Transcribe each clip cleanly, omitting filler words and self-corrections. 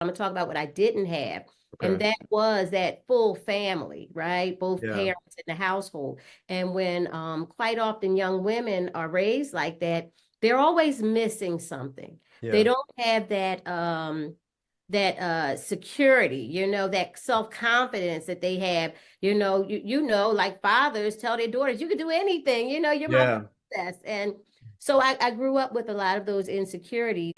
I'm gonna talk about what I didn't have. And Okay. that was that full family, right? Both Yeah. parents in the household. And when quite often young women are raised like that, they're always missing something. They Yeah. don't have that security, that self-confidence that they have. Like fathers tell their daughters, you can do anything, you're my Yeah. princess. And so I grew up with a lot of those insecurities.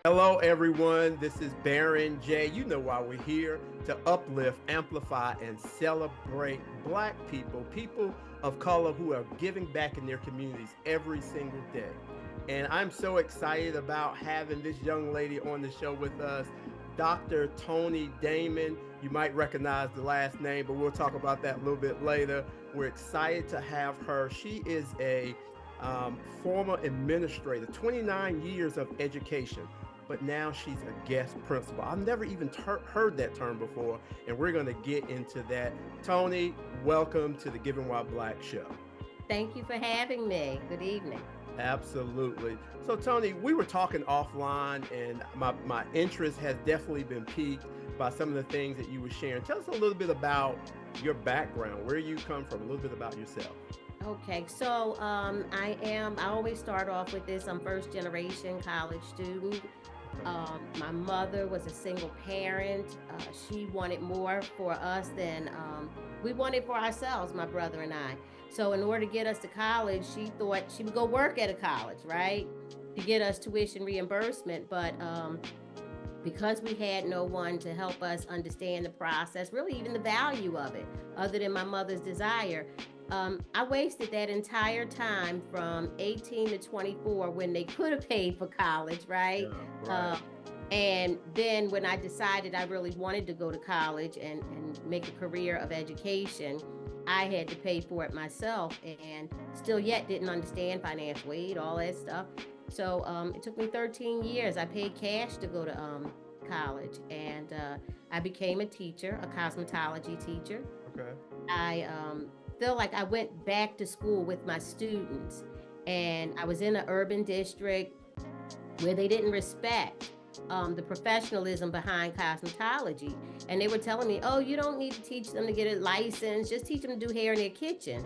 Hello, everyone. This is Baron J. You know why we're here to uplift, amplify, and celebrate Black people, people of color who are giving back in their communities every single day. And I'm so excited about having this young lady on the show with us, Dr. Toni Damon. You might recognize the last name, but we'll talk about that a little bit later. We're excited to have her. She is a former administrator, 29 years of education, but now she's a guest principal. I've never even heard that term before, and we're going to get into that. Toni, welcome to the Giving While Black show. Thank you for having me. Good evening. Absolutely. So, Toni, we were talking offline, and my interest has definitely been piqued by some of the things that you were sharing. Tell us a little bit about your background, where you come from, a little bit about yourself. Okay, so I always start off with this. I'm first generation college student. Okay. My mother was a single parent. She wanted more for us than we wanted for ourselves, my brother and I. So, in order to get us to college, she thought she would go work at a college, right? To get us tuition reimbursement. But because we had no one to help us understand the process, really even the value of it, other than my mother's desire, I wasted that entire time from 18 to 24 when they could have paid for college, right? Yeah, right. Uh, and then when I decided I really wanted to go to college and make a career of education, I had to pay for it myself and still yet didn't understand financial aid, all that stuff. So it took me 13 years. I paid cash to go to college, and I became a teacher, a cosmetology teacher. Okay. I feel like I went back to school with my students, and I was in an urban district where they didn't respect the professionalism behind cosmetology. And they were telling me, oh, you don't need to teach them to get a license, just teach them to do hair in their kitchen.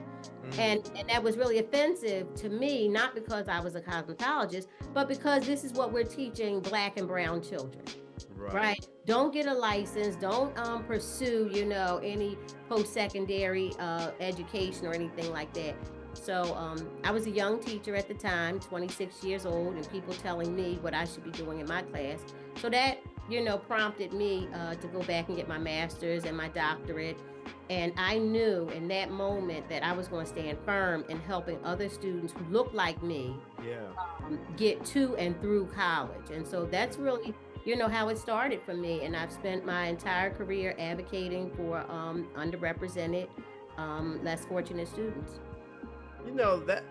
Mm, And that was really offensive to me, not because I was a cosmetologist, but because this is what we're teaching Black and brown children. right. Right. Don't get a license. Don't pursue, any post-secondary education or anything like that. So I was a young teacher at the time, 26 years old, and people telling me what I should be doing in my class. So that, prompted me to go back and get my master's and my doctorate. And I knew in that moment that I was going to stand firm in helping other students who look like me Yeah. get to and through college. And so that's really, how it started for me. And I've spent my entire career advocating for underrepresented, less fortunate students. You know that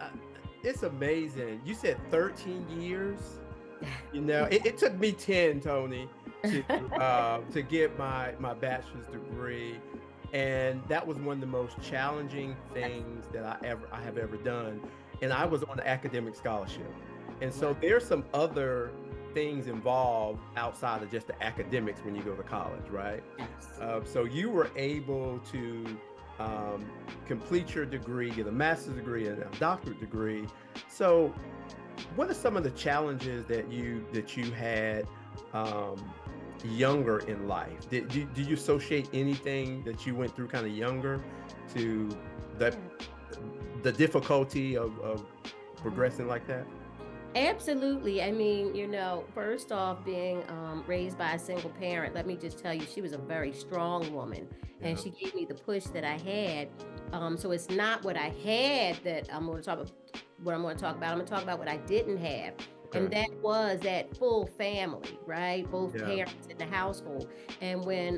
it's amazing. You said 13 years. It took me 10, Tony, to get my bachelor's degree, and that was one of the most challenging things that I have ever done. And I was on an academic scholarship, and so Wow. there's some other things involved outside of just the academics when you go to college, right? Yes. So you were able to um, complete your degree, get a master's degree and a doctorate degree. So what are some of the challenges that you had um, younger in life? Do you associate anything that you went through kind of younger to the Yeah. the difficulty of Mhm. progressing like that? Absolutely. I mean, first off, being raised by a single parent, let me just tell you, she was a very strong woman, and Yeah. she gave me the push that I had. So it's not what I had that I'm going to talk about. What I'm going to talk about. I'm going to talk about what I didn't have, and Okay. that was that full family, right? Both Yeah. parents in the household. And when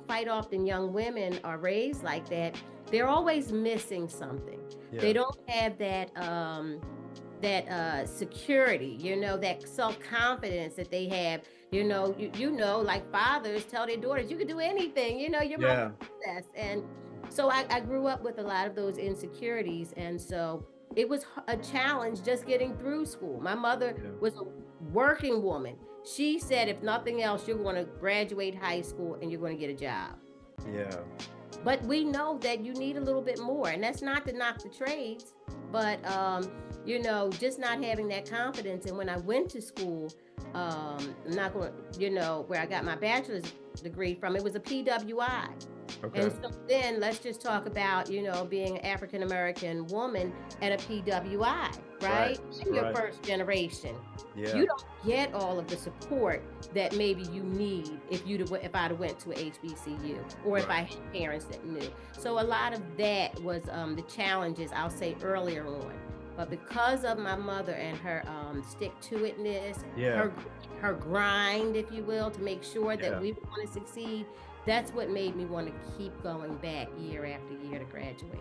quite often young women are raised like that, they're always missing something. They Yeah. don't have that security, that self-confidence that they have. Like fathers tell their daughters, you can do anything, you're my Yeah. princess. And so I grew up with a lot of those insecurities. And so it was a challenge just getting through school. My mother Yeah. was a working woman. She said, if nothing else, you're going to graduate high school and you're going to get a job. Yeah. But we know that you need a little bit more, and that's not to knock the trades, but just not having that confidence. And when I went to school, I'm not going, where I got my bachelor's degree from, it was a PWI. Okay. And so then let's just talk about, being an African American woman at a PWI, Right. right? In your Right. first generation. Yeah. You don't get all of the support that maybe you need if I'd have went to a HBCU, or if I Right. had parents that knew. So a lot of that was the challenges, I'll say, earlier on. But because of my mother and her stick to itness, Yeah. her grind, if you will, to make sure that Yeah. we were going to succeed, that's what made me want to keep going back year after year to graduate.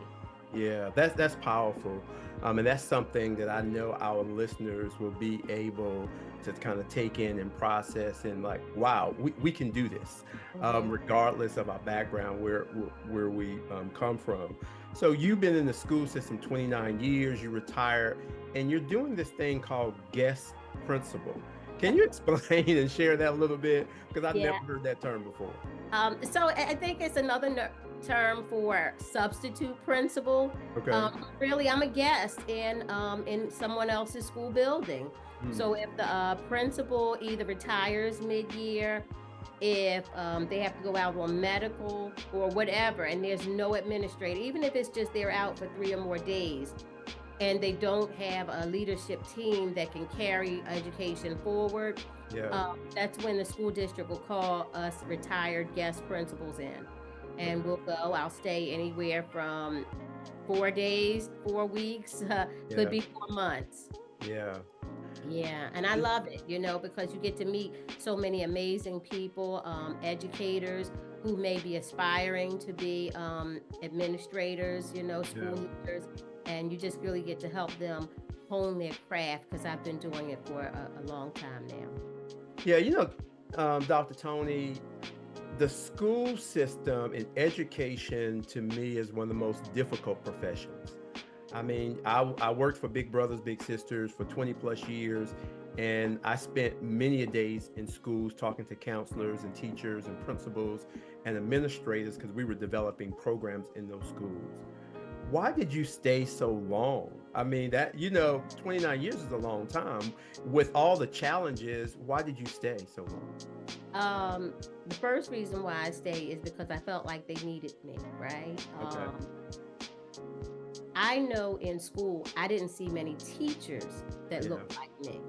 Yeah, that's powerful. And that's something that I know our listeners will be able to kind of take in and process, and like, wow, we can do this, Hmm. regardless of our background, where we come from. So you've been in the school system 29 years, you retired, and you're doing this thing called guest principal. Can you explain and share that a little bit? Because I've never Yeah. heard that term before. So I think it's another term for substitute principal. Okay. Really, I'm a guest in someone else's school building. Hmm. So if the principal either retires mid-year, if they have to go out on medical or whatever, and there's no administrator, even if it's just they're out for 3 or more days, and they don't have a leadership team that can carry education forward, Yeah. that's when the school district will call us retired guest principals in. And Okay. we'll go, I'll stay anywhere from 4 days, 4 weeks, could Yeah. be 4 months. Yeah. Yeah, and I love it, because you get to meet so many amazing people, educators who may be aspiring to be administrators, Yeah. school leaders, and you just really get to help them hone their craft, because I've been doing it for a long time now. Yeah, Dr. Tony, the school system and education to me is one of the most difficult professions. I mean, I worked for Big Brothers Big Sisters for 20 plus years, and I spent many a days in schools talking to counselors and teachers and principals and administrators, because we were developing programs in those schools. Why did you stay so long? I mean, 29 years is a long time. With all the challenges, why did you stay so long? Um, the first reason why I stay is because I felt like they needed me, right? Okay. I know in school I didn't see many teachers that Yeah. looked like me.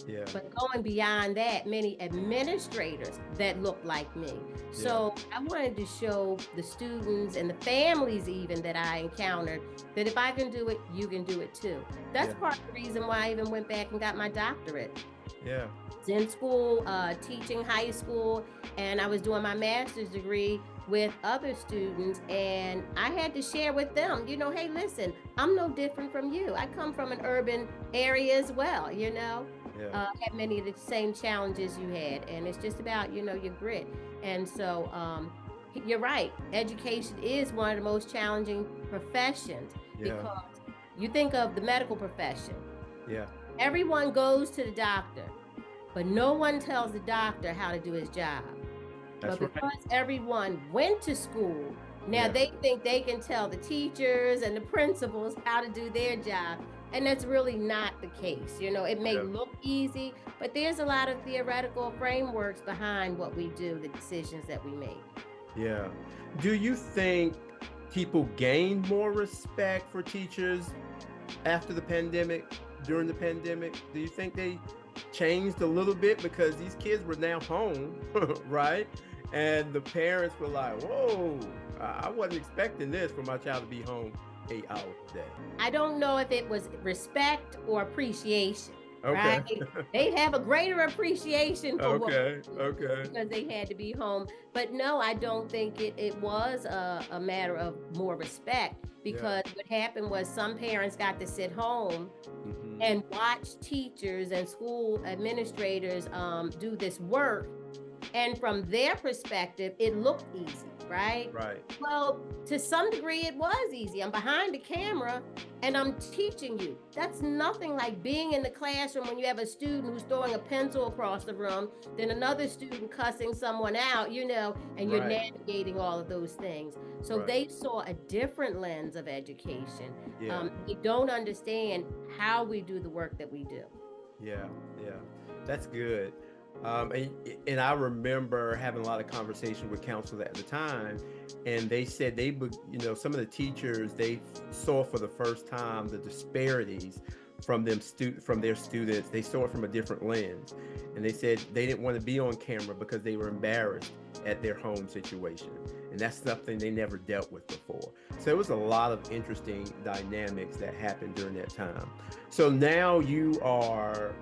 Yeah. But going beyond that, many administrators that looked like me. Yeah. So I wanted to show the students and the families even that I encountered that if I can do it, you can do it too. That's Yeah. part of the reason why I even went back and got my doctorate. Yeah. Was in school, teaching high school, and I was doing my master's degree with other students, and I had to share with them, hey, listen, I'm no different from you. I come from an urban area as well, Yeah. had many of the same challenges you had, and it's just about, your grit. And so, you're right. Education is one of the most challenging professions, Yeah. because you think of the medical profession. Yeah. Everyone goes to the doctor, but no one tells the doctor how to do his job. That's But right. because everyone went to school, now Yeah. they think they can tell the teachers and the principals how to do their job. And that's really not the case. It may Yeah. look easy, but there's a lot of theoretical frameworks behind what we do, the decisions that we make. Yeah. Do you think people gained more respect for teachers after the pandemic, during the pandemic? Do you think they changed a little bit because these kids were now home, right? And the parents were like, whoa, I wasn't expecting this for my child to be home 8 hours a day. I don't know if it was respect or appreciation, Okay. right? They have a greater appreciation for what Okay. we do Okay. because they had to be home. But no, I don't think it was a matter of more respect, Yeah. because what happened was some parents got to sit home Hmm. and watch teachers and school administrators do this work. And from their perspective, it looked easy. right? Right. Well, to some degree, it was easy. I'm behind the camera and I'm teaching you. That's nothing like being in the classroom when you have a student who's throwing a pencil across the room, then another student cussing someone out, and you're Right. navigating all of those things. So Right. they saw a different lens of education. Yeah. They don't understand how we do the work that we do. Yeah, yeah, that's good. And, and I remember having a lot of conversation with counselors at the time, and they said they would, some of the teachers they saw for the first time the disparities from their students. They saw it from a different lens, and they said they didn't want to be on camera because they were embarrassed at their home situation, and that's something they never dealt with before. So it was a lot of interesting dynamics that happened during that time. So now you are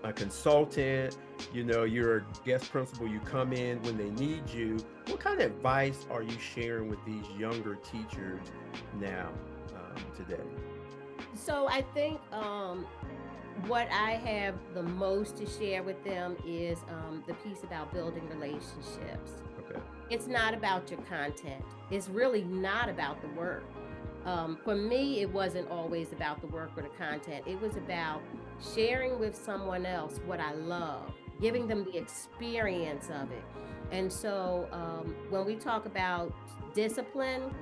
a consultant, you're a guest principal, you come in when they need you. What kind of advice are you sharing with these younger teachers now, today? So I think what I have the most to share with them is the piece about building relationships. Okay. It's not about your content. It's really not about the work. For me, it wasn't always about the work or the content. It was about sharing with someone else what I love, giving them the experience of it. And so when we talk about discipline,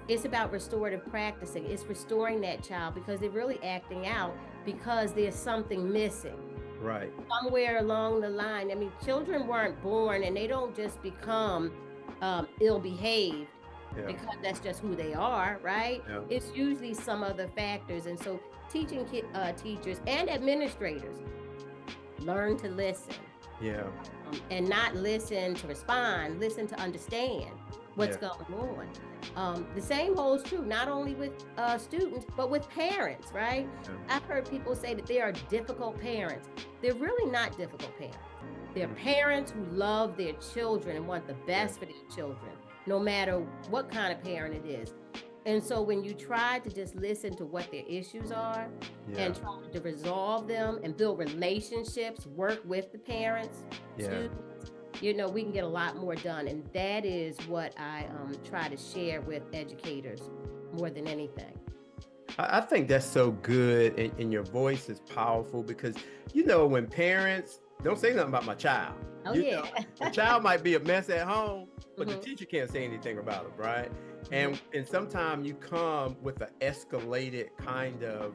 it's about restorative practicing. It's restoring that child because they're really acting out because there's something missing Right. somewhere along the line. I mean, children weren't born and they don't just become ill behaved Yeah. because that's just who they are, right? Yeah. It's usually some other factors. And so, teaching teachers and administrators learn to listen Yeah. and not listen to respond, listen to understand what's Yeah. going on. The same holds true not only with students, but with parents, right? Yeah. I've heard people say that they are difficult parents. They're really not difficult parents. They're Mhm. parents who love their children and want the best for their children, no matter what kind of parent it is. And so when you try to just listen to what their issues are Yeah. and try to resolve them and build relationships, work with the parents, Yeah. students, we can get a lot more done. And that is what I try to share with educators more than anything. I think that's so good, and your voice is powerful because when parents don't say nothing about my child, Oh, yeah. the child might be a mess at home, but the Mhm. teacher can't say anything about it, right? Mhm. And sometimes you come with an escalated kind of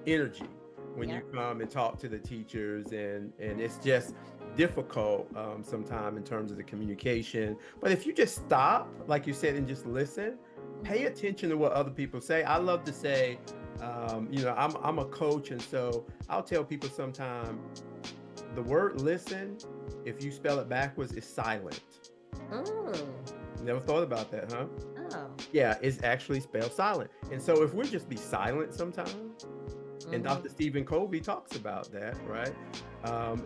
energy when you Yeah. come and talk to the teachers, and it's just difficult sometimes in terms of the communication. But if you just stop, like you said, and just listen, pay Mhm. attention to what other people say. I love to say, I'm a coach, and so I'll tell people sometimes the word listen, if you spell it backwards, is silent. Mm. Never thought about that, huh? Oh. Yeah, it's actually spelled silent. And so if we just be silent sometimes, and Mhm. Dr. Stephen Covey talks about that, right?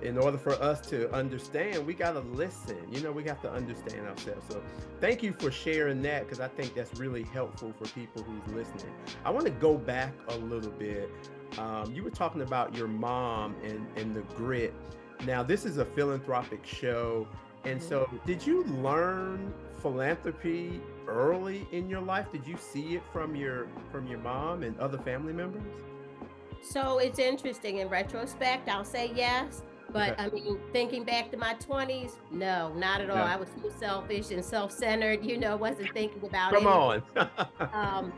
In order for us to understand, we got to listen. We have to understand ourselves. So thank you for sharing that because I think that's really helpful for people who's listening. I want to go back a little bit. You were talking about your mom and the grit. Now, this is a philanthropic show. And Mhm. so, did you learn philanthropy early in your life? Did you see it from your mom and other family members? So it's interesting in retrospect, I'll say yes. But Okay. I mean, thinking back to my 20s, no, not at all. Yeah. I was too selfish and self centered, wasn't thinking about Come anything. on. Um,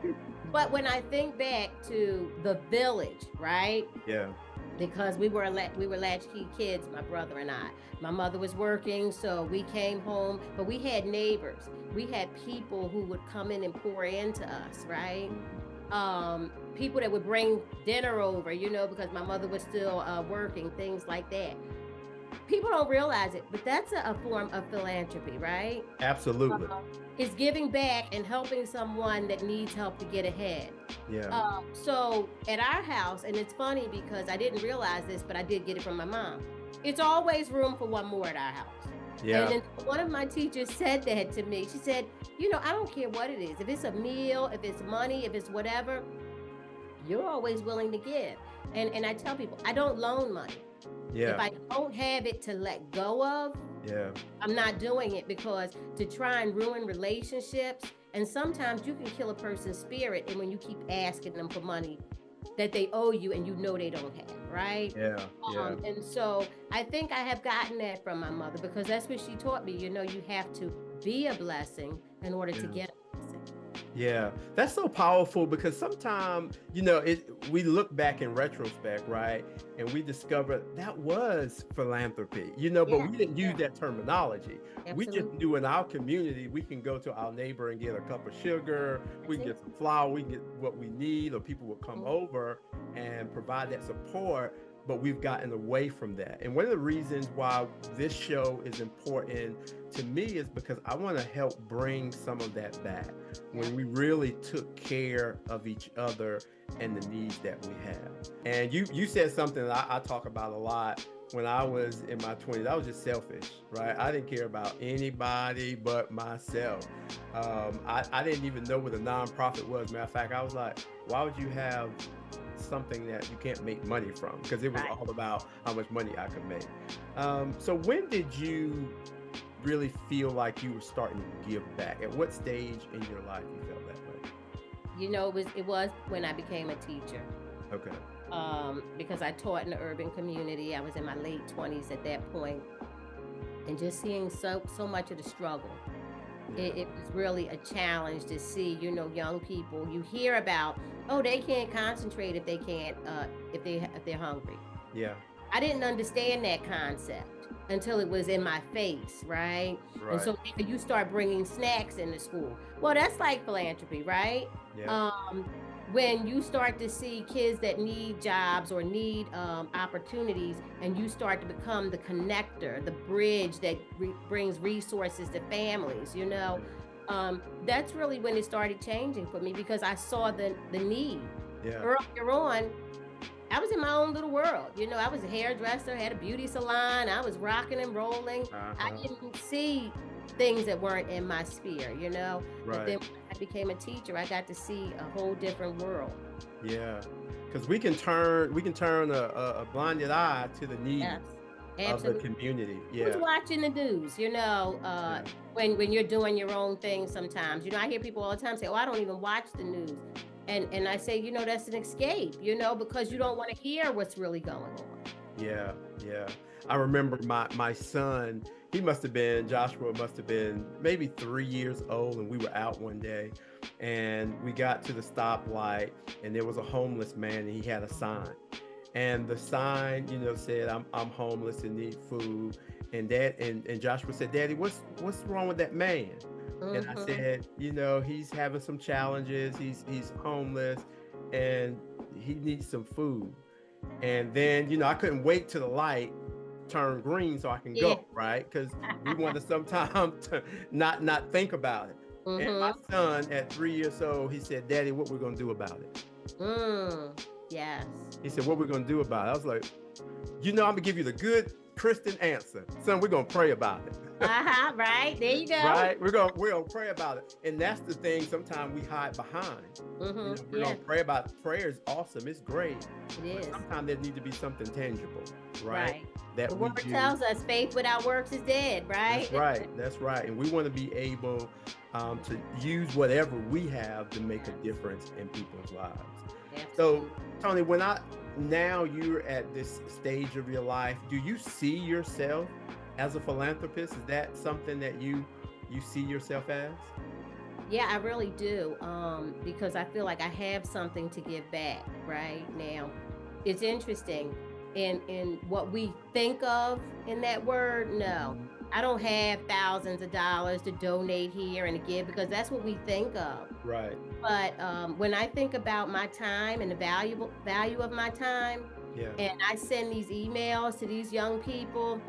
but when I think back to the village, right? Yeah. Because we were latchkey kids, my brother and I. My mother was working, so we came home, but we had neighbors. We had people who would come in and pour into us, right? People that would bring dinner over, because my mother was still working, things like that. People don't realize it, but that's a form of philanthropy, right? Absolutely. Uh, it's giving back and helping someone that needs help to get ahead. Yeah. So at our house, and it's funny because I didn't realize this, but I did get it from my mom. It's always room for one more at our house. And Yeah. then one of my teachers said that to me. She said, I don't care what it is. If it's a meal, if it's money, if it's whatever, you're always willing to give. And I tell people, I don't loan money. If Yeah. I don't have it to let go of, Yeah. I'm not doing it because to try and ruin relationships, and sometimes you can kill a person's spirit, and when you keep asking them for money that they owe you and you know they don't have, right? Yeah. Yeah. And so I think I have gotten that from my mother because that's what she taught me. You know, you have to be a blessing in order to Yeah. get a blessing. Yeah, that's so powerful because sometimes, we look back in retrospect, right? And we discover that was philanthropy, but Yeah, we didn't use yeah, that terminology. We just absolutely. knew in our community, we can go to our neighbor and get a cup of sugar, we That's can it. get some flour, we can get what we need, or people will come Mhm. over and provide that support. But we've gotten away from that. And one of the reasons why this show is important to me is because I want to help bring some of that back Yeah. when we really took care of each other and the needs that we have. And you said something that I talk about a lot. When I was in my 20s, I was just selfish, right? I didn't care about anybody but myself. I didn't even know what a nonprofit was. Matter of fact, I was like, why would you have something that you can't make money from? Because it was Right. all about how much money I could make. So when did you really feel like you were starting to give back? At what stage in your life you felt that way? You know, it was when I became a teacher. Okay. Because I taught in the urban community. I was in my late 20s at that point, and just seeing so much of the struggle. Yeah. It was really a challenge to see, young people. You hear about, oh, they can't concentrate if they can't, if they're hungry. Yeah. I didn't understand that concept until it was in my face, right? And Right. so you start bringing snacks into school. Well, that's like philanthropy, right? Yeah. Um, when you start to see kids that need jobs or need opportunities, and you start to become the connector, the bridge that brings resources to families, that's really when it started changing for me because I saw the need. Yeah. Earlier on, I was in my own little world. I was a hairdresser, had a beauty salon. I was rocking and rolling. I Uh-huh. didn't see things that weren't in my sphere, But Right. then when I became a teacher, I got to see a whole different world. Yeah. Because we can turn a blinded eye to the Yes, needs of the absolutely. community. Who's Yeah. watching the news? Yeah. When you're doing your own thing sometimes. I hear people all the time say, "Oh, I don't even watch the news." And I say, that's an escape, because you Yeah. don't want to hear what's really going on. Yeah, yeah. I remember my son, Joshua must have been maybe 3 years old, and we were out one day and we got to the stoplight and there was a homeless man and he had a sign. And the sign, said, I'm homeless and need food. And Joshua said, Daddy, what's wrong with that man? And I Hmm. said, he's having some challenges, he's homeless and he needs some food. And then, I couldn't wait till the light turned green so I can Yeah. go, right? Because we want to sometimes to not think about it. And my Hmm. son at 3 years old, he said, Daddy, what we're gonna do about it? Yes. He said, what we're gonna do about it? I was like, I'm gonna give you the good Christian answer. Son, we're gonna pray about it. Uh-huh. Right. There you go. Right? We're gonna pray about it. And that's the thing sometimes we hide behind. We're gonna Yeah, pray about it. Prayer is awesome, it's great. it But is. sometimes there needs to be something tangible, right? Right. The That we word do. tells us faith without works is dead, That's right? right. That's right. And we want to be able to use whatever we have to make a Yes, difference in people's lives. So, absolutely. Toni, now you're at this stage of your life, do you see yourself as a philanthropist? Is that something that you see yourself as? Yeah, I really do. Because I feel like I have something to give back right now. It's interesting in what we think of in that word. No, Mhm. I don't have thousands of dollars to donate here and to give because that's what we think of. Right. But when I think about my time and the valuable value of my time, Yeah. and I send these emails to these young people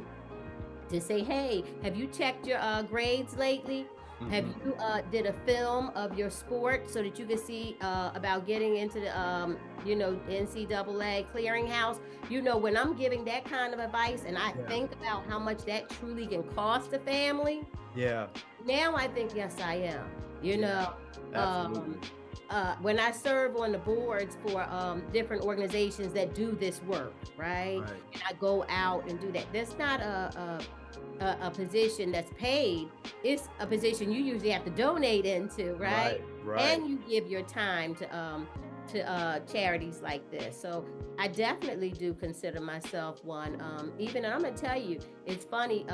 to say, hey, have you checked your grades lately? Have Hmm. you did a film of your sport so that you can see about getting into the NCAA clearinghouse? When I'm giving that kind of advice and I Yeah. think about how much that truly can cost a family, Yeah. now I think, yes, I am. You Yeah. know, um, Absolutely. when I serve on the boards for different organizations that do this work, right? Right. And I go out and do that. That's not a position that's paid, it's a position you usually have to donate into, right? Right, right. And you give your time to charities like this. So I definitely do consider myself one. Even, and I'm gonna tell you, it's funny.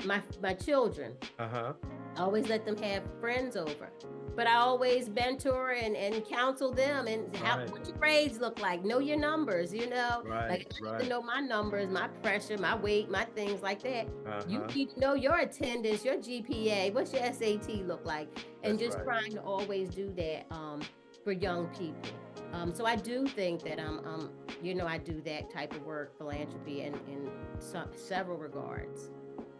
My children, Uh-huh. I always let them have friends over. But I always mentor and counsel them and how Right, what your grades look like. Know your numbers, you know. right, Like I have to right. know my numbers, my pressure, my weight, my things like that. You Uh-huh. need to know your attendance, your GPA, what's your SAT look like, and That's just right. trying to always do that for young people. So I do think that I do that type of work, philanthropy, in several regards.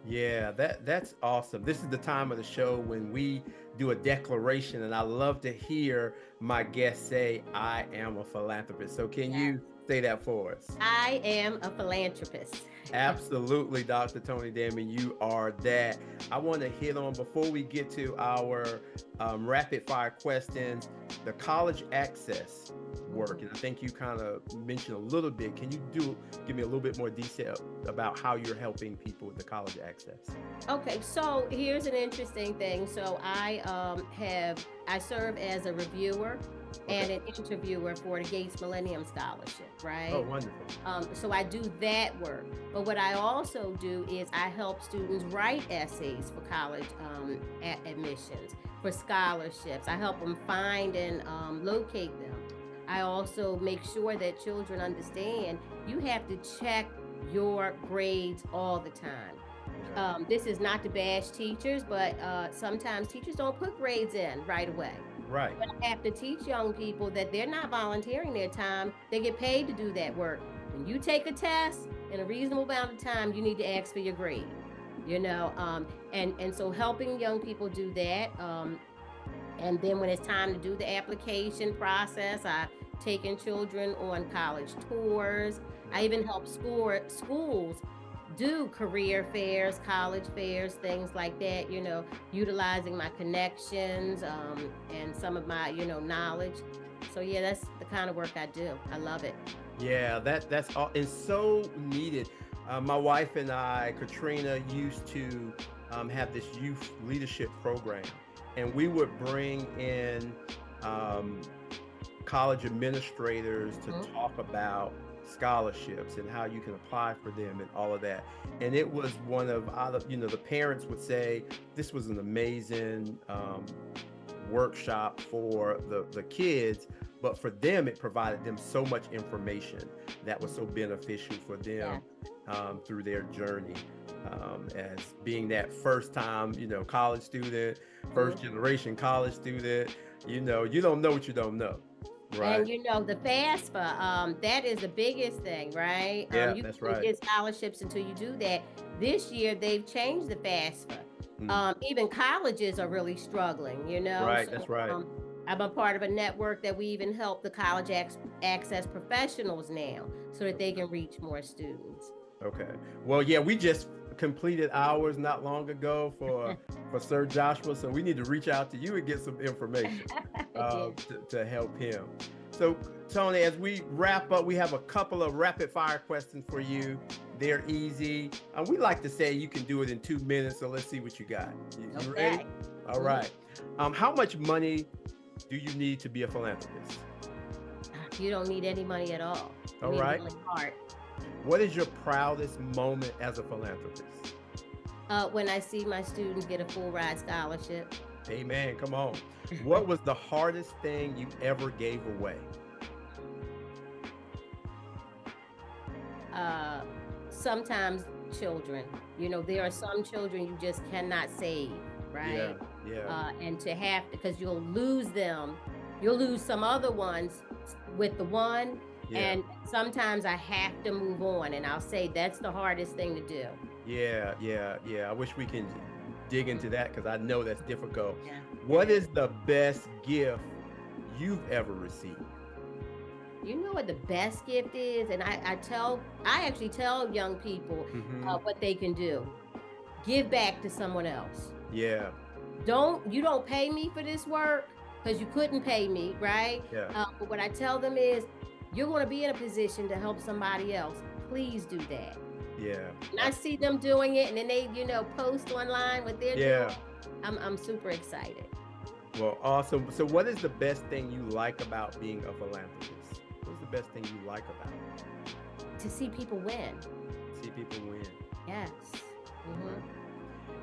Yeah, that's awesome. This is the time of the show when we do a declaration, and I love to hear my guests say, "I am a philanthropist." So, can Yeah. you say that for us? I am a philanthropist. Absolutely, Dr. Toni Damon, you are that. I want to hit on before we get to our rapid fire questions, the college access work. And I think you kind of mentioned a little bit. Can you give me a little bit more detail about how you're helping people with the college access? Okay, so here's an interesting thing. So I serve as a reviewer Okay. and an interviewer for the Gates Millennium Scholarship, Oh, right? wonderful. So I do that work. But what I also do is I help students write essays for college admissions, for scholarships. I help them find and locate them. I also make sure that children understand you have to check your grades all the time. Yeah. This is not to bash teachers, but sometimes teachers don't put grades in right away. Right. But I have to teach young people that they're not volunteering their time. They get paid to do that work. When you take a test in a reasonable amount of time, you need to ask for your grade. You know, and so helping young people do that. And then when it's time to do the application process, I've taken children on college tours. I Yeah. even help schools do career fairs, college fairs, things like that, utilizing my connections and some of my, knowledge. So, yeah, that's the kind of work I do. I love it. Yeah, that's all. It's so needed. My wife and I, Katrina, used to have this youth leadership program, and we would bring in um, college administrators to Mhm. talk about scholarships and how you can apply for them and all of that. And it was one of other, the parents would say this was an amazing workshop for the kids, but for them it provided them so much information that was so beneficial for Yeah. them through their journey as being that first time college student, first Mhm. generation college student. You don't know what you don't know, right? And the FAFSA, that is the biggest thing, right? Yeah, You that's can't right. get scholarships until you do that. This year they've changed the FAFSA. Mm, Even colleges are really struggling. right, that's So right. I'm a part of a network that we even help the college access professionals now so that they Okay. can reach more students. Okay. Well, yeah, we just completed ours not long ago for Sir Joshua, so we need to reach out to you and get some information Yeah. to help him. So, Toni, as we wrap up, we have a couple of rapid fire questions for you. They're easy. We like to say you can do it in 2 minutes, so let's see what you got. You ready? Okay. All Mhm. right. How much money do you need to be a philanthropist? You don't need any money at all. You All need a right. willing heart. What is your proudest moment as a philanthropist? When I see my students get a full ride scholarship. Amen. Come on. What was the hardest thing you ever gave away? uh, Sometimes children, there are some children you just cannot save, Yeah, right? yeah, And to have to, because you'll lose them, you'll lose some other ones with the one. yeah, And sometimes I have to move on, and I'll say that's the hardest thing to do. yeah, yeah, yeah. I wish we can dig into that because I know that's difficult. Yeah, it What is. is the best gift you've ever received? You know what the best gift is? And I actually tell young people Hmm. what they can do. Give back to someone else. Yeah, You don't pay me for this work because you couldn't pay me, right? yeah, But what I tell them is, you're going to be in a position to help somebody else. Please do that. Yeah. And I see them doing it, and then they, post online what they're doing. Yeah. I'm super excited Well, awesome. So, what is the best thing you like about being a philanthropist? What's the best thing you like about it? to see people win. See people win. Yes. Right.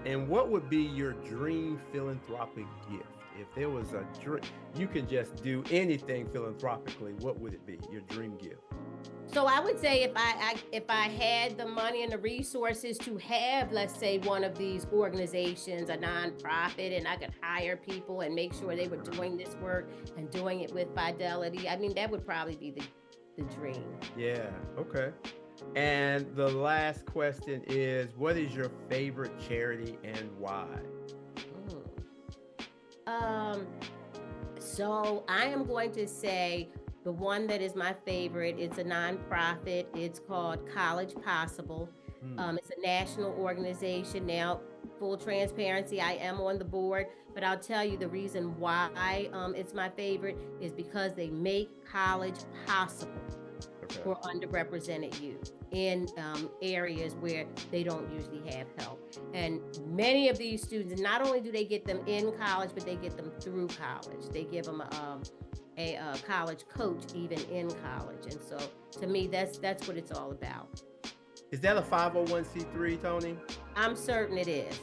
And what would be your dream philanthropic gift? If there was a dream, you can just do anything philanthropically. What would it be? Your dream gift? So I would say if I had the money and the resources to have, let's say, one of these organizations, a nonprofit, and I could hire people and make sure they were doing this work and doing it with fidelity, I mean, that would probably be the dream. Yeah. Okay. And the last question is, what is your favorite charity and why? Mm. So I am going to say the one that is my favorite. It's a nonprofit. It's called College Possible. It's a national organization. Now, full transparency, I am on the board, but I'll tell you the reason why it's my favorite is because they make college possible for underrepresented youth in areas where they don't usually have help. And many of these students, not only do they get them in college, but they get them through college. They give them a college coach even in college. And so to me, that's what it's all about. Is that a 501c3, Toni? I'm certain it is.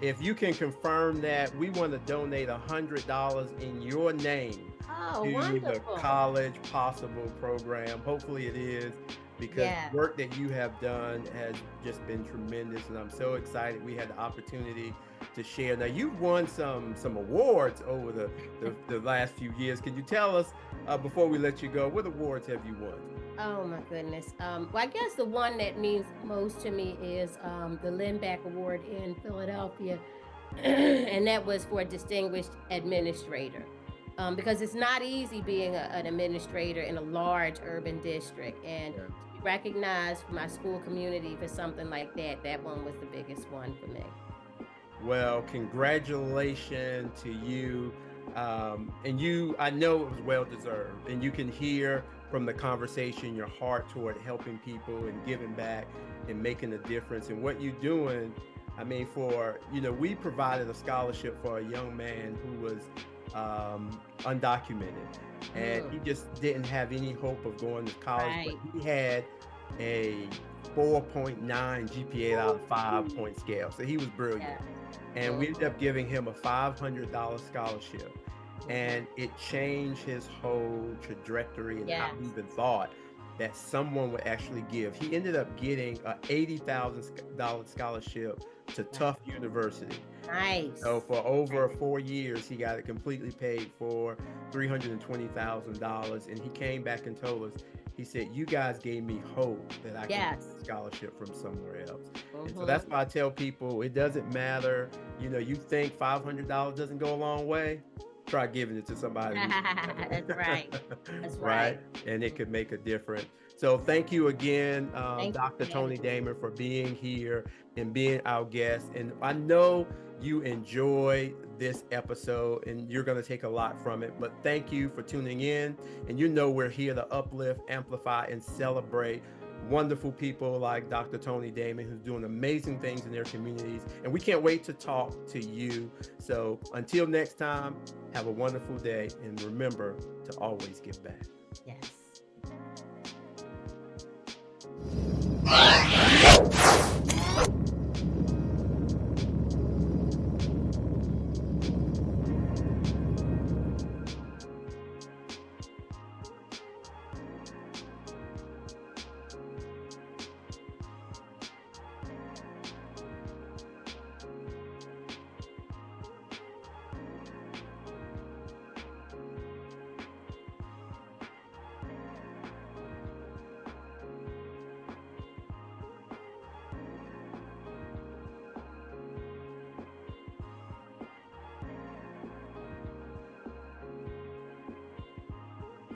If you can confirm that, we want to donate $100 in your name to wonderful. the College Possible program. Hopefully it is, because the work that you have done has just been tremendous, and I'm so excited we had the opportunity to share. Now, you've won some awards over the last few years. Can you tell us, before we let you go, what awards have you won? Oh my goodness. Well, I guess the one that means most to me is the Lindback Award in Philadelphia, and that was for a distinguished administrator. Because it's not easy being an administrator in a large urban district, and to be recognized for my school community for something like that, that one was the biggest one for me. Well, congratulations to you. And I know it was well deserved, and you can hear from the conversation your heart toward helping people and giving back and making a difference. And what you're doing, I mean, we provided a scholarship for a young man who was undocumented, and he just didn't have any hope of going to college, but he had a 4.9 GPA out of 5-point scale, so he was brilliant. And we ended up giving him a $500 scholarship, and it changed his whole trajectory and how he even thought that someone would actually give. He ended up getting a $80,000 scholarship to Tufts University. Nice. So for over 4 years, he got it completely paid for, $320,000. And he came back and told us, he said, you guys gave me hope that I could get a scholarship from somewhere else. And so that's why I tell people, it doesn't matter. You think $500 doesn't go a long way? Try giving it to somebody. That's right. That's right. And it could make a difference. So thank you again, Dr. Toni Damon, for being here and being our guest. And I know you enjoy this episode and you're going to take a lot from it, but thank you for tuning in. And we're here to uplift, amplify, and celebrate wonderful people like Dr. Toni Damon, who's doing amazing things in their communities. And we can't wait to talk to you. So until next time, have a wonderful day. And remember to always give back. Yes.